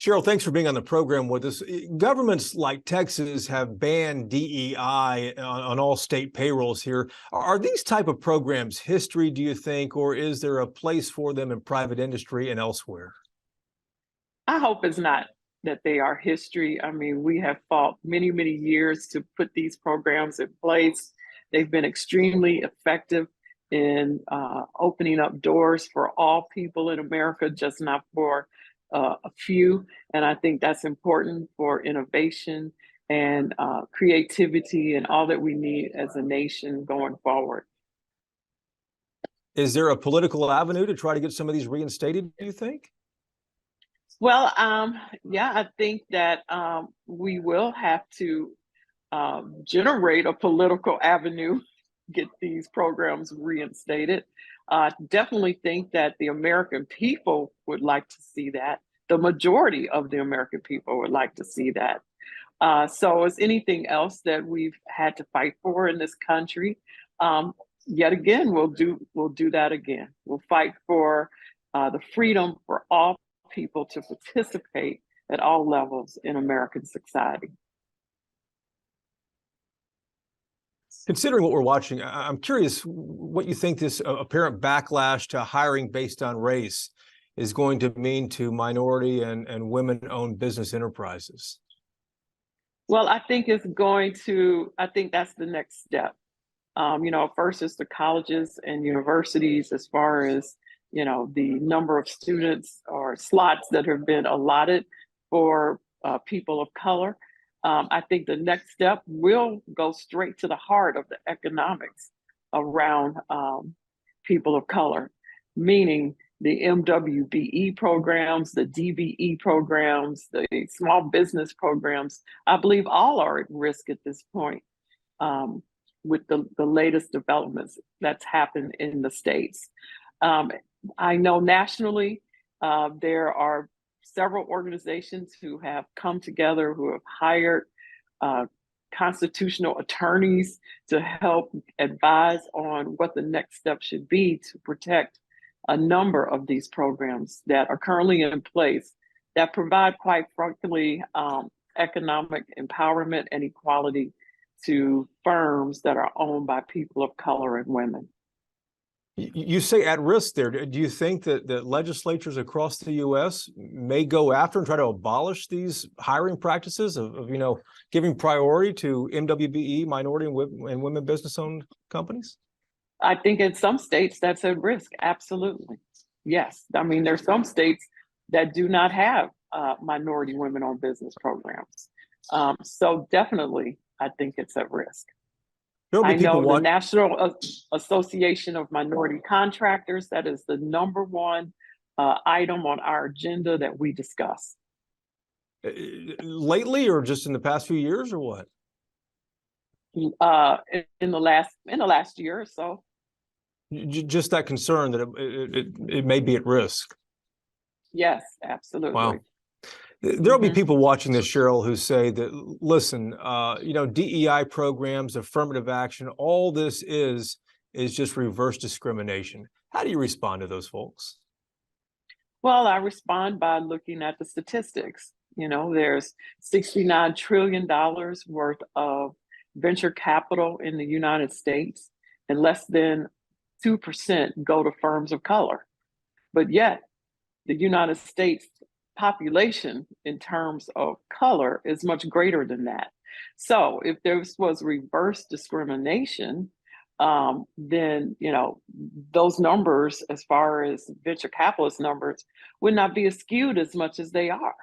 Cheryl, thanks for being on the program with us. Governments like Texas have banned DEI on all state payrolls here. Are these type of programs history, do you think, or is there a place for them in private industry and elsewhere? I hope it's not that they are history. I mean, we have fought many, many years to put these programs in place. They've been extremely effective in opening up doors for all people in America, just not for a few. And I think that's important for innovation and creativity and all that we need as a nation going forward. Is there a political avenue to try to get some of these reinstated, do you think? Well, yeah, I think that we will have to generate a political avenue, get these programs reinstated. Definitely think that the American people would like to see that. The majority of the American people would like to see that. So as anything else that we've had to fight for in this country, yet again, we'll do that again. We'll fight for the freedom for all people to participate at all levels in American society. Considering what we're watching, I'm curious what you think this apparent backlash to hiring based on race is going to mean to minority and women-owned business enterprises. Well, I think that's the next step. First is the colleges and universities as far as, the number of students or slots that have been allotted for people of color. I think the next step will go straight to the heart of the economics around people of color, meaning the MWBE programs, the DBE programs, the small business programs. I believe all are at risk at this point with the latest developments that's happened in the states. I know nationally there are several organizations who have come together, who have hired constitutional attorneys to help advise on what the next step should be to protect a number of these programs that are currently in place that provide, quite frankly, economic empowerment and equality to firms that are owned by people of color and women. You say at risk there. Do you think that legislatures across the U.S. may go after and try to abolish these hiring practices of giving priority to MWBE, minority and women business-owned companies? I think in some states that's at risk. Absolutely. Yes. I mean, there's some states that do not have minority women-owned business programs. So definitely, I think it's at risk. I know the National Association of Minority Contractors, that is the number one item on our agenda that we discuss. Lately, or just in the past few years, or what? In the last year or so. Just that concern that it may be at risk. Yes, absolutely. Wow. There'll be people watching this, Cheryl, who say that, listen, DEI programs, affirmative action, all this is just reverse discrimination. How do you respond to those folks? Well, I respond by looking at the statistics. There's $69 trillion worth of venture capital in the United States, and less than 2% go to firms of color. But yet, the United States population in terms of color is much greater than that. So if there was reverse discrimination, then those numbers, as far as venture capitalist numbers, would not be skewed as much as they are.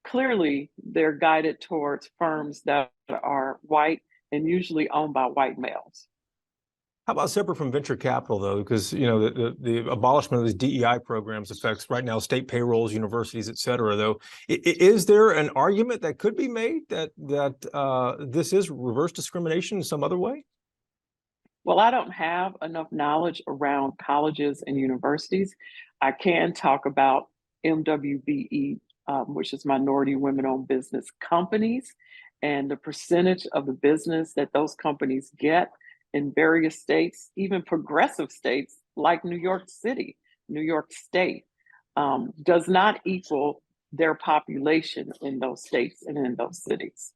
Clearly, they're guided towards firms that are white and usually owned by white males. How about separate from venture capital, though? Because, the abolishment of these DEI programs affects right now state payrolls, universities, et cetera, though. Is there an argument that could be made that this is reverse discrimination in some other way? Well, I don't have enough knowledge around colleges and universities. I can talk about MWBE, which is minority women-owned business companies, and the percentage of the business that those companies get in various states, even progressive states like New York City, New York State, does not equal their population in those states and in those cities.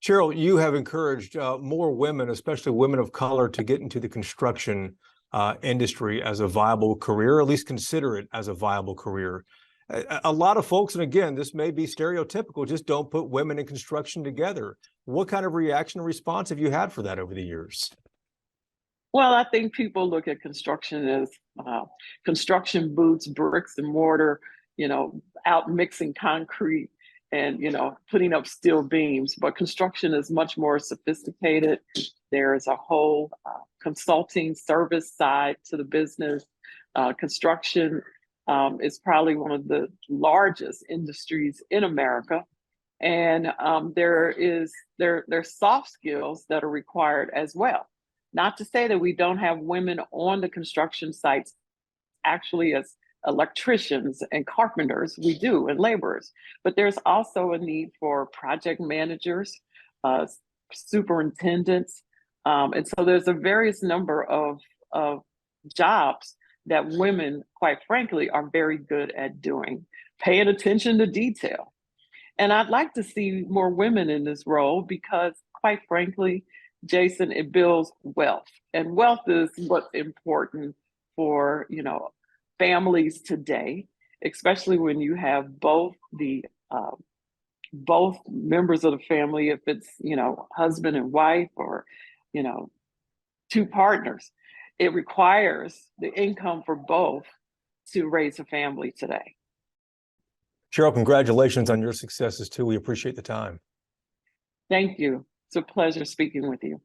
Cheryl, you have encouraged more women, especially women of color, to get into the construction industry as a viable career, or at least consider it as a viable career. A lot of folks, and again, this may be stereotypical, just don't put women in construction together. What kind of reaction and response have you had for that over the years? Well, I think people look at construction as construction boots, bricks and mortar, out mixing concrete and, putting up steel beams. But construction is much more sophisticated. There is a whole consulting service side to the business. Construction is probably one of the largest industries in America. And there's soft skills that are required as well. Not to say that we don't have women on the construction sites, actually, as electricians and carpenters, we do, and laborers. But there's also a need for project managers, superintendents. And so there's a various number of jobs that women, quite frankly, are very good at doing, paying attention to detail. And I'd like to see more women in this role because, quite frankly, Jason, it builds wealth. And wealth is what's important for, families today, especially when you have both members of the family, if it's, husband and wife or, two partners. It requires the income for both to raise a family today. Cheryl, congratulations on your successes too. We appreciate the time. Thank you. It's a pleasure speaking with you.